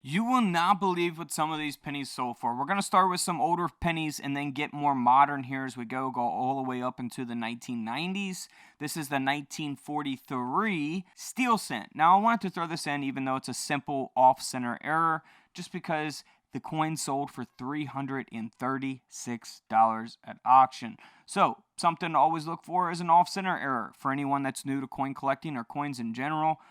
You will not believe what some of these pennies sold for. We're going to start with some older pennies and then get more modern here as we go all the way up into the 1990s. This is the 1943 steel cent. Now, I wanted to throw this in even though it's a simple off-center error, just because the coin sold for $336 at auction. So, something to always look for is an off-center error for anyone that's new to coin collecting or coins in general.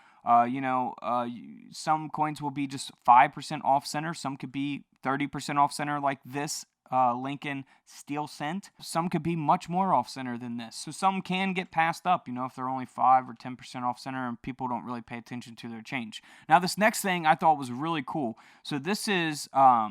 Some coins will be just 5% off center. Some could be 30% off center, like this Lincoln steel cent. Some could be much more off center than this. So some can get passed up, if they're only 5 or 10% off center and people don't really pay attention to their change. Now, this next thing I thought was really cool. So this is a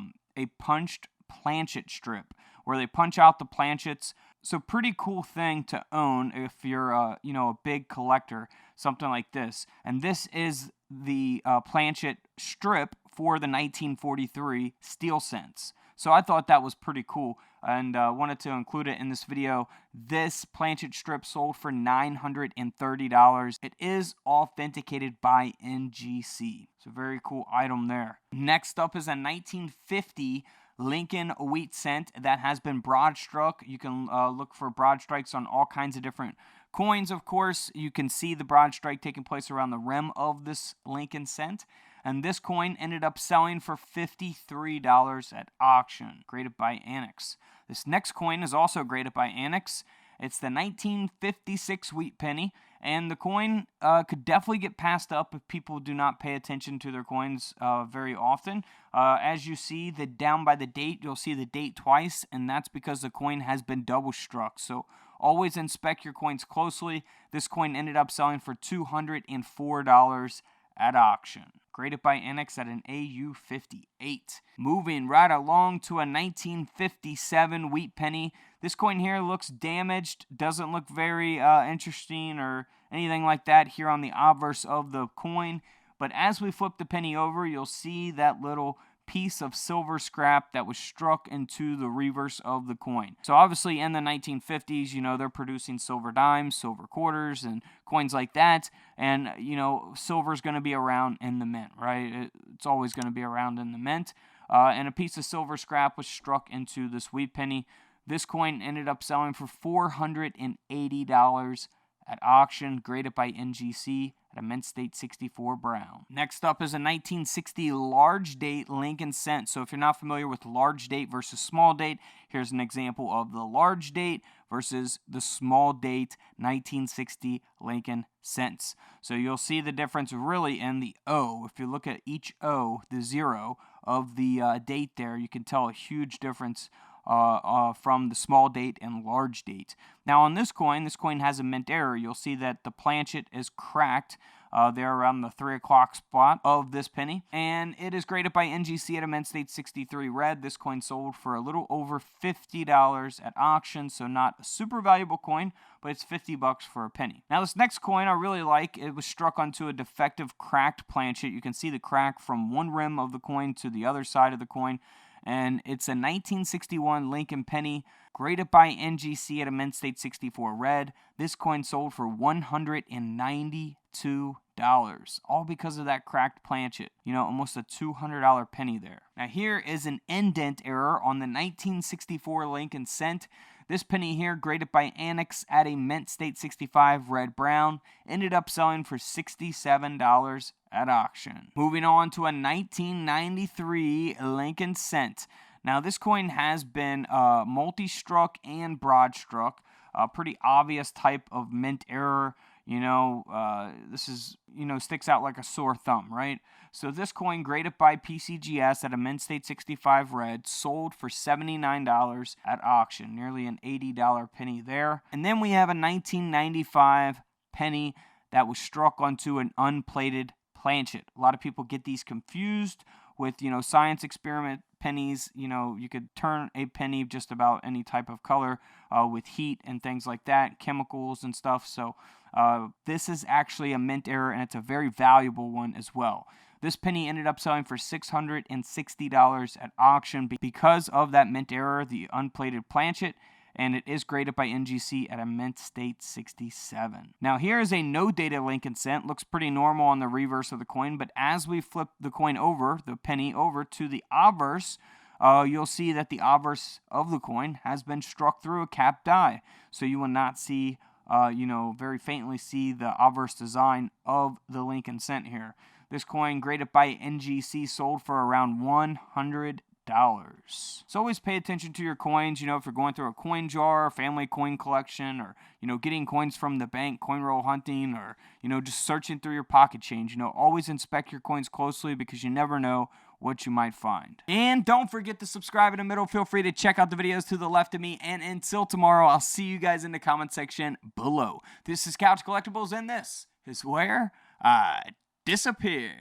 punched planchet strip where they punch out the planchets. So pretty cool thing to own if you're a big collector, something like this. And this is the planchet strip for the 1943 steel cents. So I thought that was pretty cool and wanted to include it in this video. This planchet strip sold for $930. It is authenticated by NGC. So very cool item there. Next up is a 1950 Lincoln wheat cent that has been broad struck. You can look for broad strikes on all kinds of different coins, of course. You can see the broad strike taking place around the rim of this Lincoln cent. And this coin ended up selling for $53 at auction, graded by Annex. This next coin is also graded by Annex. It's the 1956 wheat penny, and the coin could definitely get passed up if people do not pay attention to their coins very often. As you see, down by the date, you'll see the date twice, and that's because the coin has been double struck. So always inspect your coins closely. This coin ended up selling for $204 at auction. Graded by Annex at an AU58. Moving right along to a 1957 wheat penny. This coin here looks damaged, doesn't look very interesting or anything like that here on the obverse of the coin. But as we flip the penny over, you'll see that little piece of silver scrap that was struck into the reverse of the coin. So obviously in the 1950s, they're producing silver dimes, silver quarters, and coins like that. And, silver's going to be around in the mint, right? It's always going to be around in the mint. And a piece of silver scrap was struck into this wheat penny. This coin ended up selling for $480 at auction, graded by NGC at a mint state 64 brown. Next up is a 1960 large date Lincoln cent. So if you're not familiar with large date versus small date, here's an example of the large date versus the small date 1960 Lincoln cents. So you'll see the difference really in the O. If you look at each O, the zero of the date there, you can tell a huge difference from the small date and large date. Now on this coin has a mint error. You'll see that the planchet is cracked there around the 3 o'clock spot of this penny, and it is graded by NGC at a mint state 63 red. This coin sold for a little over $50 at auction, so not a super valuable coin, but it's $50 for a penny. Now this next coin I really like. It was struck onto a defective cracked planchet. You can see the crack from one rim of the coin to the other side of the coin. And it's a 1961 Lincoln penny, graded by NGC at a mint state 64 red. This coin sold for $192, all because of that cracked planchet. Almost a $200 penny there. Now here is an indent error on the 1964 Lincoln cent. This penny here, graded by Annex at a mint state 65 red brown, ended up selling for $67 at auction. Moving on to a 1993 Lincoln cent. Now this coin has been multi-struck and broad struck. A pretty obvious type of mint error. This is, sticks out like a sore thumb, right? So this coin, graded by PCGS at a mint state 65 red, sold for $79 at auction, nearly an $80 penny there. And then we have a 1995 penny that was struck onto an unplated planchet. A lot of people get these confused with, science experiment pennies. You could turn a penny just about any type of color with heat and things like that, chemicals and stuff. So this is actually a mint error, and it's a very valuable one as well. This penny ended up selling for $660 at auction because of that mint error, the unplated planchet. and it is graded by NGC at a mint state 67. Now here is a no data Lincoln cent. Looks pretty normal on the reverse of the coin, but as we flip the coin over, the penny over to the obverse, you'll see that the obverse of the coin has been struck through a capped die. So you will not see, very faintly see the obverse design of the Lincoln cent here. This coin, graded by NGC, sold for around $100. So always pay attention to your coins, if you're going through a coin jar, family coin collection, or, getting coins from the bank, coin roll hunting, or, just searching through your pocket change. Always inspect your coins closely because you never know what you might find. And don't forget to subscribe in the middle. Feel free to check out the videos to the left of me. And until tomorrow, I'll see you guys in the comment section below. This is Couch Collectibles, and this is where I disappear.